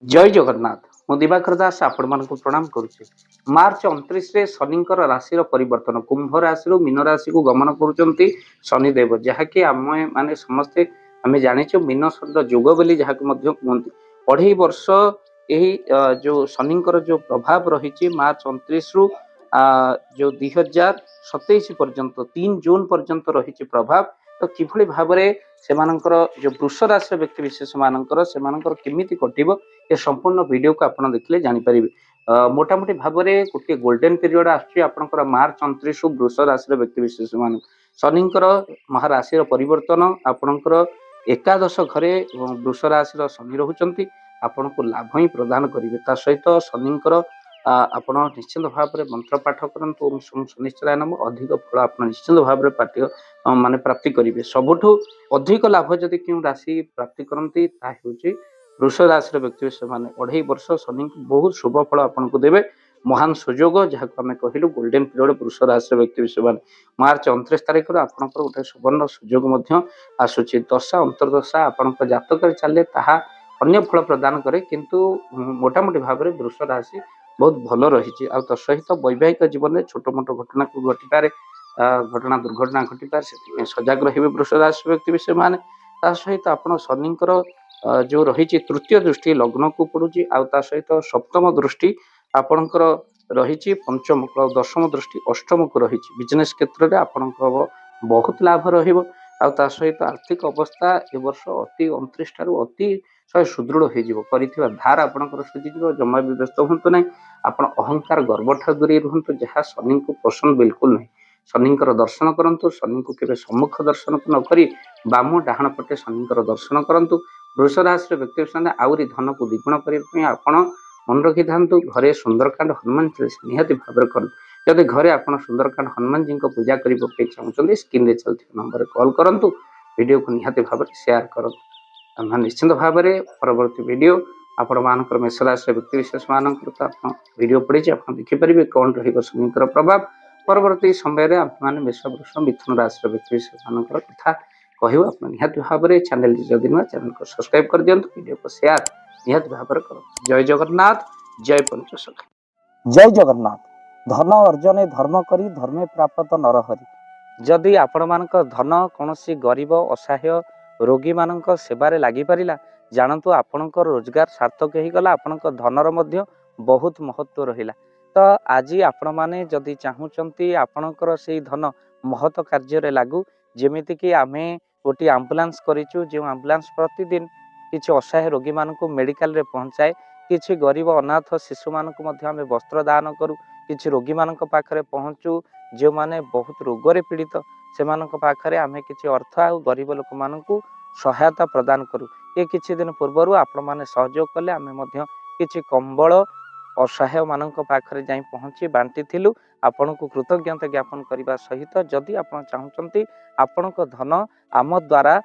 जय जगन्नाथ मु दिवाकर दास आपण मानक प्रणाम करुचे। मार्च 29 रे शनिंकर राशि परिवर्तन कुंभ राशि मीन राशि को गमन करुचंती शनिदेव जहाँकि आम माने समस्ते आम जाने मीन शब्द जोग बोली जहाँ कहते 2.5 वर्ष यही जो शनिंकर जो प्रभाव रही मार्च 29 रु जो 2027 पर्यंत 3 जून पर्यंत रही प्रभाव तो किभली भाव जो वृष राशि व्यक्ति विशेष मानकर केमिति कटिबो ये संपूर्ण वीडियो को आप देखले जानीपर मोटामोटी भाव में गोटे गोल्डन पीरियड आसकर मार्च 29 वृष राशि व्यक्ति विशेष मान शनिंकर महाराशि परिवर्तन आपणकर एकादश घरे वृष राशि शनि रोचंती आपण को लाभ ही प्रदान करेंगे ता सहित शनिंकर आपण निश्चित भाव में मंत्र पाठ करंतु ओम शनिश्चराय नम अधिक फल आप निश्चित भाव में पाठ माने प्राप्ति करेंगे सबुठ अधिक लाभ जदि क्यों राशि प्राप्ति करती वृष राशि व्यक्ति विशेष मैंने 2.5 वर्ष शनि बहुत शुभ फल आपको देवे महान सुजोग जहाँ आम कहलु गोल्डन पीरियड वृष राशि व्यक्ति विशेष मैंने मार्च 29 तारीख आपंकर गोटे सुवर्ण सुजोग आसूची दशा अंतर्दशा आपण जातक चले अन्य फल प्रदान करे किंतु मोटामोटी भाव में वृष राशि बहुत भल रही सहित वैवाहिक जीवन में छोट मोट घटना को घटिपारे घटना दुर्घटना घटिपारे से सजग रे वृष राशि व्यक्ति विशेष मैंने सहित आप शनिंकर जो रही तृतीय दृष्टि लग्न को पड़ुची सहित सप्तम दृष्टि आपणकर रही पंचम दशम दृष्टि अष्टम को रही बिजनेस क्षेत्र में आपण बहुत लाभ सहित आर्थिक अवस्था ए वर्ष अति 29 ठारू अति सुदृढ़ हो धार आपंकर सुझीज जमा भी व्यस्त हूँ ना आप अहंकार गर्व ठार दूरी रुहतु जहाँ शनि को पसंद बिल्कुल नहीं शनिंकर दर्शन करंतु शनि को केवे सम्मुख दर्शन न करी बाम डाहण पटे शनिंकर दर्शन करंतु वृष राशि व्यक्ति आहरी धन को द्विगुण करने आप मन रखी था घरे सुंदरकांड हनुमान चालीसा निहाती भाव में करूँ जदि घरे आप सुंदरकांड हनुमान जी को पूजा करने चाहते स्क्रीन चलते नंबर कॉल करूँ वीडियो को निहाती भाव में शेयर करूँ निश्चित भाव में परवर्ती वीडियो आपण मानकर मेष राशि व्यक्ति विशेष मानकर तो आप वीडियो पढ़ी आप देखिपारे कौन रनिकर प्रभाव परवर्ती समय आपने मेष वृष मिथुन राशि व्यक्ति विशेष मानकर कथा कहू आप निहाती भाव में चैनल जदि नुआ चैनल को सब्सक्राइब कर दिंतु वीडियो को शेयर निहाती भाव में करो। जय जगन्नाथ जय पंचसखा जय जगन्नाथ धन अर्जने धर्म करी धर्मे प्राप्त नरहरि जदि आपण मानक धन कौन गरीब असहाय रोगी मानक सेवारे लगी पारिला जानतु आपणकर रोजगार सार्थक हो गला आपणकर धनर मध्य बहुत महत्व रहिला तो आज आपण माने जदि चाहूचंती आपणकर से धन महत कार्य लागू जेमिति कि आमे गोटे आम्बुलांस करिचु जो आम्बुलांस प्रतिदिन किछि असहाय रोगी मानक मेडिकल रे पहुंचाए किछि गरीब अनाथ शिशु मानक मध्य आमे वस्त्र दान करू किछि रोगी मानक पाखरे पहुंचू जो माने बहुत रोगरे पीड़ित से मानक पाखरे आमे किछि अर्थ आ गरीब लोक मानकू सहायता प्रदान करू ये किछि दिन पूर्व आपण माने सहयोग कले आमे मध्य किछि कंबल असहाय मानक पाखरे जाई पहुंची बांटी थिलु आपण को कृतज्ञता ज्ञापन करने सहित जदि आपण चाहूचंती आपण को धन आम द्वारा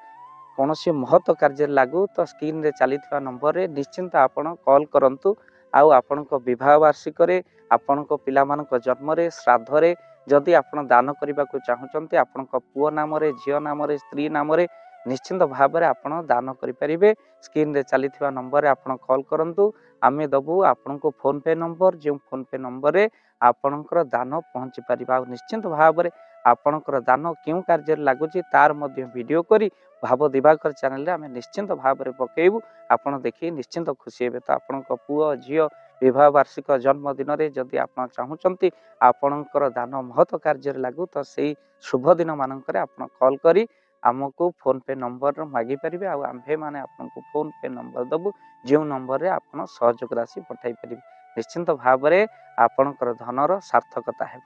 कौन महत्व कार्य लागू तो स्क्रीन रे चली नंबर रे निश्चिंत आपण कॉल करंतु आउ आपण को विवाह वार्षिक आपण को पिला मानक जन्म रे श्राद्ध रे जदि आपण दान करने को चाहूचंती आपण को पुओ नाम रे झियो नाम रे स्त्री नाम रे निश्चिंत भाव में आपण दान करें स्क्रीन रे चली नंबर रे आपण कॉल करंतु आमे दबु आपण को फोन पे नंबर जो फोन पे नंबर रे आपणकर दान पहुँची पार निश्चिंत भाव में आपणकर दान क्यों कार्य लगुच तार मध्य वीडियो करी भाव दिवाकर चैनल आम निश्चिंत भाव में पकेबू आपड़ देखिए निश्चिंत खुशी हे तो आपण पुओ झील विवाह वार्षिक जन्मदिन में जदि आप चाहूँगी आपणकर दान महत्व कार्य लगू तो से शुभ दिन मानक आप कॉल करी आमको फोन पे नंबर मागी पारे आम्भे मैंने आपको फोन पे नंबर दबू जो नंबर रे आप सहयोग राशि पठाई पारे निश्चिंत भाव में आपणकर धनर सार्थकता है।